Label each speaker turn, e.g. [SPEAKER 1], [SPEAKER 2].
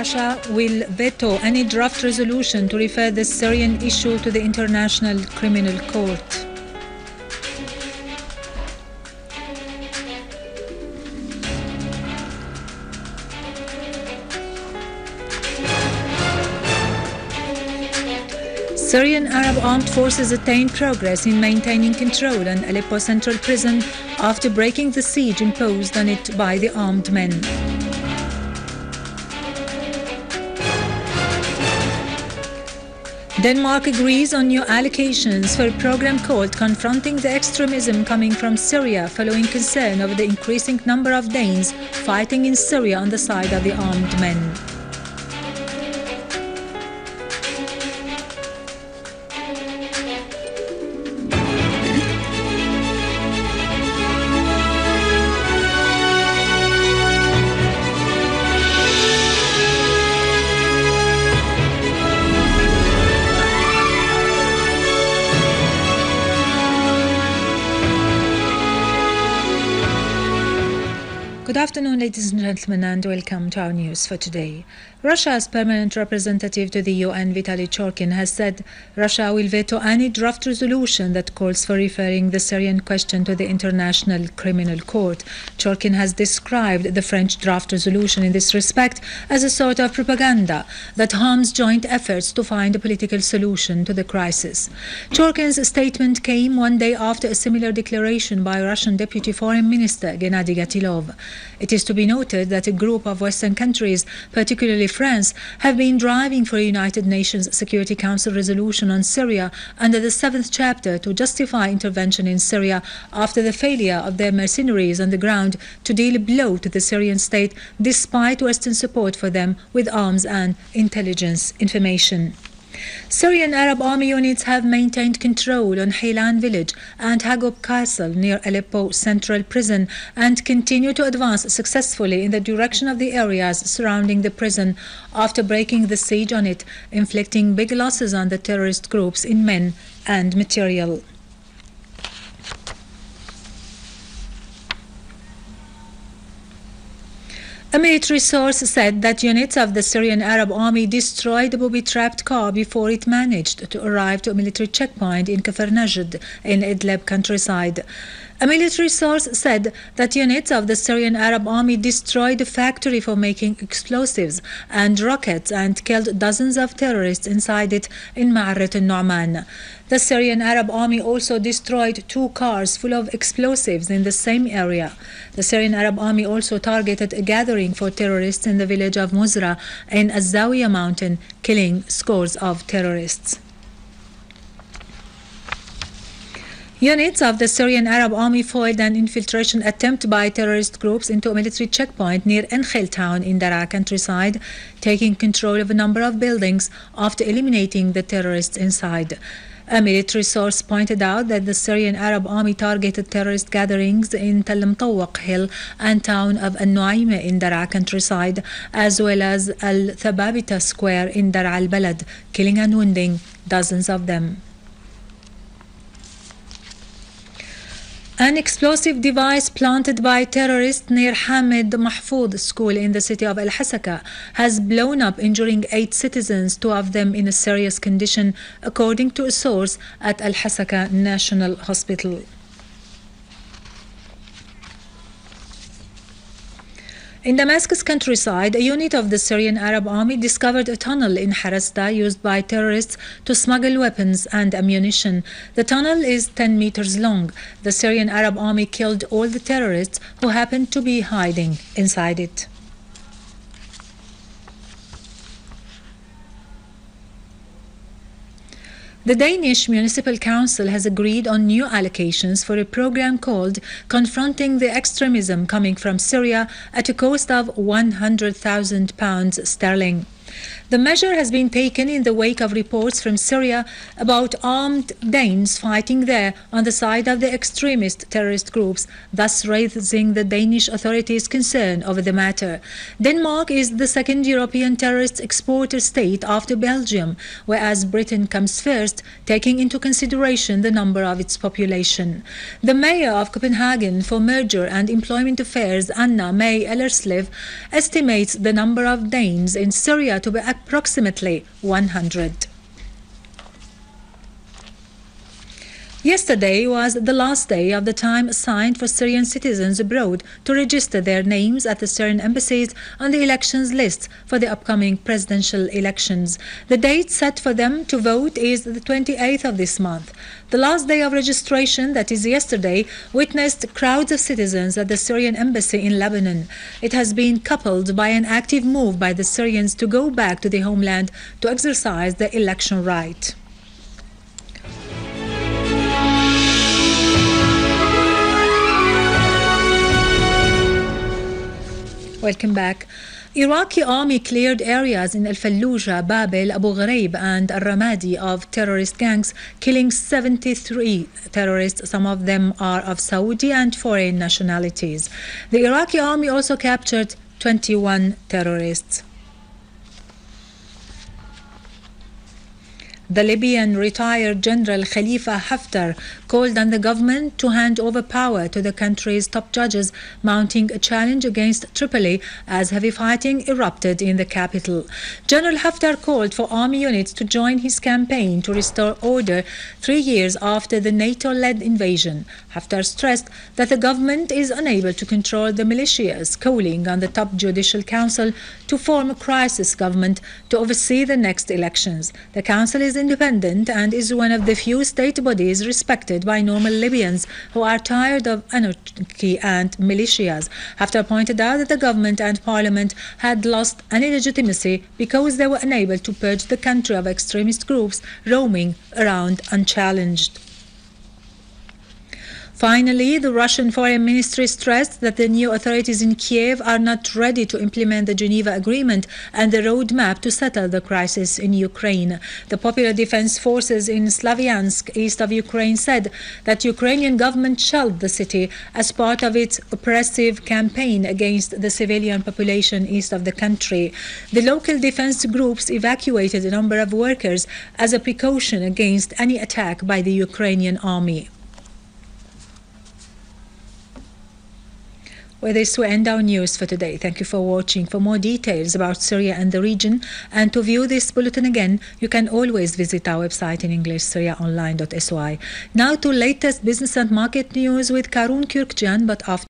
[SPEAKER 1] Russia will veto any draft resolution to refer the Syrian issue to the International Criminal Court. Syrian Arab armed forces attained progress in maintaining control on Aleppo Central Prison after breaking the siege imposed on it by the armed men. Denmark agrees on new allocations for a program called Confronting the Extremism Coming from Syria, following concern over the increasing number of Danes fighting in Syria on the side of the armed men. Good afternoon, ladies and gentlemen, and welcome to our news for today. Russia's permanent representative to the UN, Vitaly Churkin, has said Russia will veto any draft resolution that calls for referring the Syrian question to the International Criminal Court. Churkin has described the French draft resolution in this respect as a sort of propaganda that harms joint efforts to find a political solution to the crisis. Churkin's statement came one day after a similar declaration by Russian Deputy Foreign Minister Gennady Gatilov. It is to be noted that a group of Western countries, particularly France, have been driving for a United Nations Security Council resolution on Syria under the 7th chapter to justify intervention in Syria after the failure of their mercenaries on the ground to deal a blow to the Syrian state despite Western support for them with arms and intelligence information. Syrian Arab Army units have maintained control on Haylan village and Hagop Castle near Aleppo Central Prison and continue to advance successfully in the direction of the areas surrounding the prison after breaking the siege on it, inflicting big losses on the terrorist groups in men and material. A military source said that units of the Syrian Arab Army destroyed a booby-trapped car before it managed to arrive to a military checkpoint in Kafr Najd in Idlib countryside. A military source said that units of the Syrian Arab Army destroyed a factory for making explosives and rockets and killed dozens of terrorists inside it in Ma'arat al-Nu'man. The Syrian Arab Army also destroyed 2 cars full of explosives in the same area. The Syrian Arab Army also targeted a gathering for terrorists in the village of Muzra in Azawiya mountain, killing scores of terrorists. Units of the Syrian Arab Army foiled an infiltration attempt by terrorist groups into a military checkpoint near Enkhil town in Daraa countryside, taking control of a number of buildings after eliminating the terrorists inside. A military source pointed out that the Syrian Arab Army targeted terrorist gatherings in Tal Mtawaq Hill and town of Al-Nuaima in Daraa countryside, as well as Al-Thababita Square in Daraa al-Balad, killing and wounding dozens of them. An explosive device planted by terrorists near Hamid Mahfoud School in the city of Hasaka has blown up, injuring 8 citizens, 2 of them in a serious condition, according to a source at Al-Hasaka National Hospital. In Damascus Countryside, a unit of the Syrian Arab Army discovered a tunnel in Harasta used by terrorists to smuggle weapons and ammunition. The tunnel is 10 meters long. The Syrian Arab Army killed all the terrorists who happened to be hiding inside it. The Danish Municipal Council has agreed on new allocations for a program called Confronting the Extremism Coming from Syria at a cost of £100,000 sterling. The measure has been taken in the wake of reports from Syria about armed Danes fighting there on the side of the extremist terrorist groups, thus raising the Danish authorities' concern over the matter. Denmark is the second European terrorist exporter state after Belgium, whereas Britain comes first, taking into consideration the number of its population. The mayor of Copenhagen for Merger and Employment Affairs, Anna May Ellerslev, estimates the number of Danes in Syria to be approximately 100. Yesterday was the last day of the time assigned for Syrian citizens abroad to register their names at the Syrian embassies on the elections list for the upcoming presidential elections. The date set for them to vote is the 28th of this month. The last day of registration, that is yesterday, witnessed crowds of citizens at the Syrian embassy in Lebanon. It has been coupled by an active move by the Syrians to go back to the homeland to exercise their election right. Welcome back. Iraqi army cleared areas in Al-Fallujah, Babel, Abu Ghraib and Al-Ramadi of terrorist gangs, killing 73 terrorists. Some of them are of Saudi and foreign nationalities. The Iraqi army also captured 21 terrorists. The Libyan retired General Khalifa Hafter called on the government to hand over power to the country's top judges, mounting a challenge against Tripoli as heavy fighting erupted in the capital. General Hafter called for army units to join his campaign to restore order 3 years after the NATO-led invasion. Hafter stressed that the government is unable to control the militias, calling on the top judicial council to form a crisis government to oversee the next elections. The council is independent and is one of the few state bodies respected by normal Libyans who are tired of anarchy and militias. Hafter pointed out that the government and parliament had lost any legitimacy because they were unable to purge the country of extremist groups roaming around unchallenged. Finally, the Russian Foreign Ministry stressed that the new authorities in Kiev are not ready to implement the Geneva Agreement and the roadmap to settle the crisis in Ukraine. The Popular Defense Forces in Slavyansk, east of Ukraine, said that Ukrainian government shelled the city as part of its oppressive campaign against the civilian population east of the country. The local defense groups evacuated a number of workers as a precaution against any attack by the Ukrainian army. With this, we end our news for today. Thank you for watching. For more details about Syria and the region, and to view this bulletin again, you can always visit our website in English, syriaonline.sy. Now to latest business and market news with Karun Kürkcan, but after